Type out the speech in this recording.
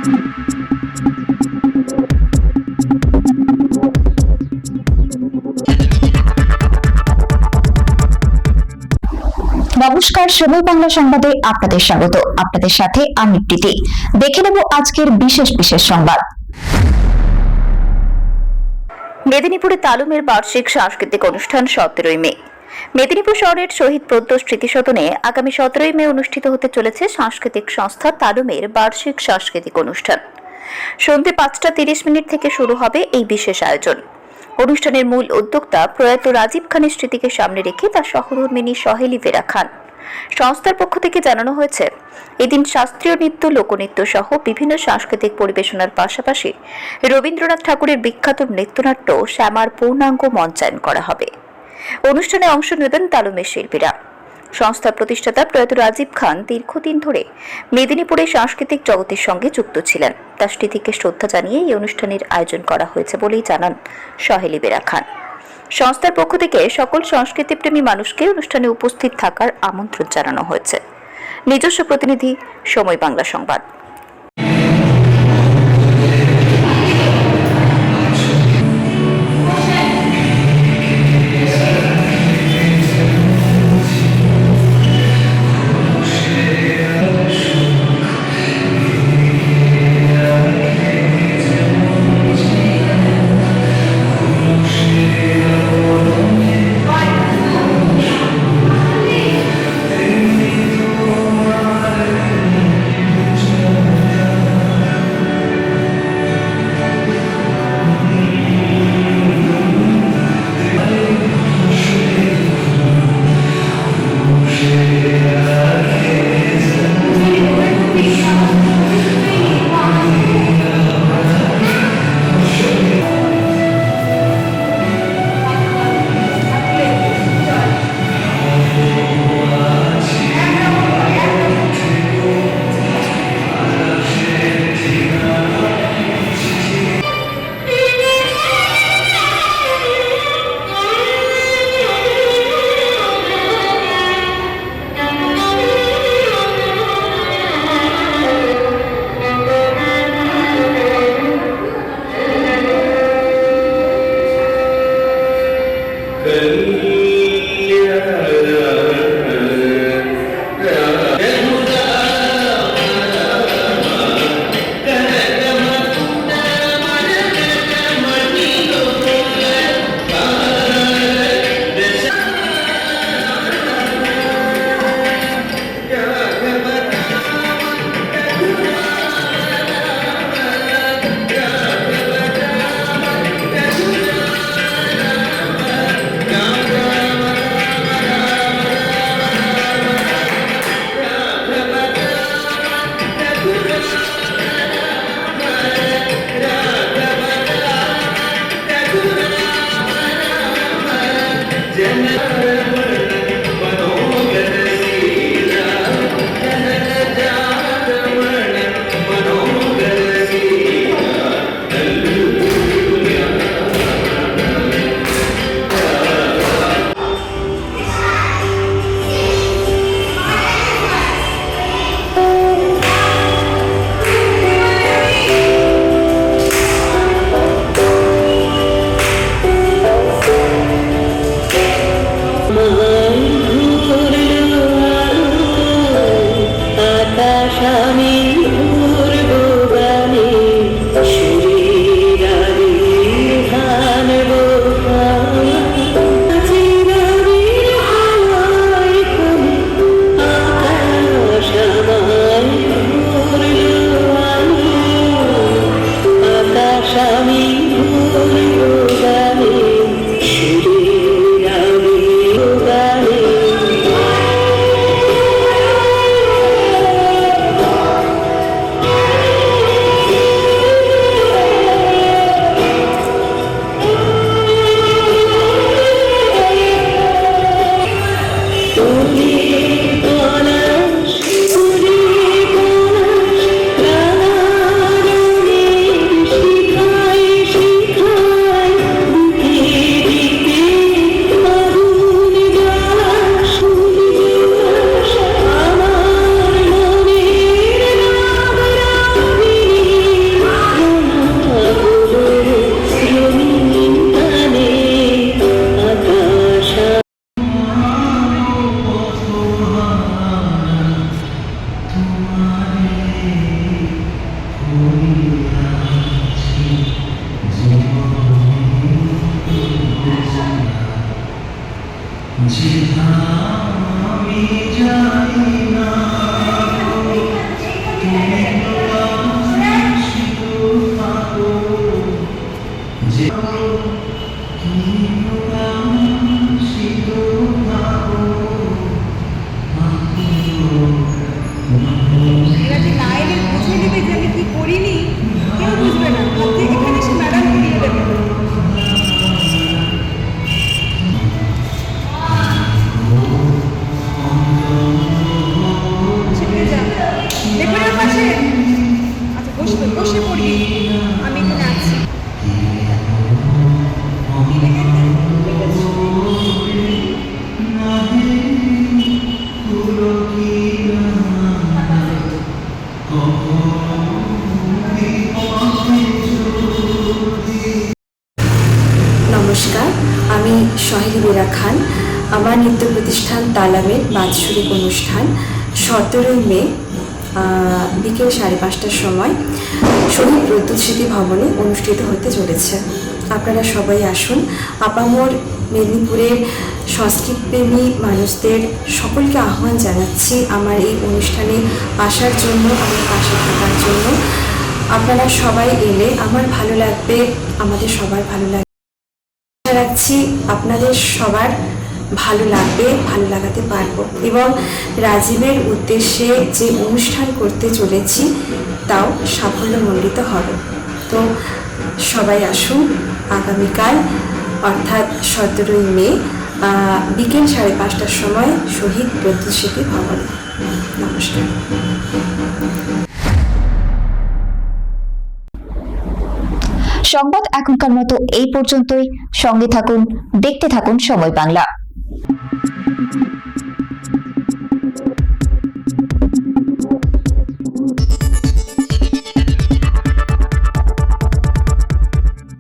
নমস্কার, সময় বাংলা সংবাদে আপনাদের স্বাগত। আপনাদের সাথে আমি প্রীতি। দেখে নেব আজকের বিশেষ বিশেষ সংবাদ। মেদিনীপুরে তালুমের বার্ষিক সাংস্কৃতিক অনুষ্ঠান 17ই মে। মেদিনীপুর শহরের শহীদ প্রদ্য স্মৃতিসদনে আগামী 17ই মে অনুষ্ঠিত হতে চলেছে সাংস্কৃতিক সংস্থা তালুমের বার্ষিক সাংস্কৃতিক অনুষ্ঠান। সন্ধ্যে 5:30 থেকে শুরু হবে এই বিশেষ আয়োজন। অনুষ্ঠানের মূল উদ্যোক্তা প্রয়াত রাজীব খানের স্মৃতিকে সামনে রেখে তার সহধর্মিণী সহেলি ভেরা খান। সংস্থার পক্ষ থেকে জানানো হয়েছে, এদিন শাস্ত্রীয় নৃত্য, লোকনৃত্য সহ বিভিন্ন সাংস্কৃতিক পরিবেশনার পাশাপাশি রবীন্দ্রনাথ ঠাকুরের বিখ্যাত নৃত্যনাট্য শ্যামার পূর্ণাঙ্গ মঞ্চায়ন করা হবে। অনুষ্ঠানে অংশ নেবেন তালুমের শিল্পীরা। সংস্থার প্রতিষ্ঠাতা প্রয়াত রাজীব খান দীর্ঘদিন ধরে মেদিনীপুরের সাংস্কৃতিক জগতের সঙ্গে যুক্ত ছিলেন। তার স্মৃতিকে শ্রদ্ধা জানিয়ে এই অনুষ্ঠানের আয়োজন করা হয়েছে বলেই জানান সহেলি ভেরা খান। সংস্থার পক্ষ থেকে সকল সংস্কৃতিপ্রেমী মানুষকে অনুষ্ঠানে উপস্থিত থাকার আমন্ত্রণ জানানো হয়েছে। নিজস্ব প্রতিনিধি, সময় বাংলা সংবাদ। নমস্কার, আমি সহেলি মীরা খান। আমার নৃত্য প্রতিষ্ঠান তালামের বাৎসরিক অনুষ্ঠান 17ই মে বিকেল 5:30টার সময় শহীদ প্রদ্যুৎ স্মৃতি ভবনে অনুষ্ঠিত হতে চলেছে। আপনারা সবাই আসুন। আপামর মেদিনীপুরের সংস্কৃতপ্রেমী মানুষদের সকলকে আহ্বান জানাচ্ছি আমার এই অনুষ্ঠানে আসার জন্য, আমার পাশে থাকার জন্য। আপনারা সবাই এলে আমার ভালো লাগবে, আমাদের সবার ভালো লাগবে। আশা রাখছি আপনাদের সবার ভালো লাগবে, ভালো লাগাতে পারবো এবং রাজীবের উদ্দেশ্যে যে অনুষ্ঠান করতে চলেছি তাও সাফল্যমণ্ডিত হবে। তো সবাই আসুন আগামীকাল অর্থাৎ 17ই মে বিকেল 5:30টার সময় শহীদ প্রদ্যুৎ স্মৃতি ভবনে। নমস্কার। সংবাদ এখনকার মতো এই পর্যন্তই। সঙ্গে থাকুন, দেখতে থাকুন সময় বাংলা।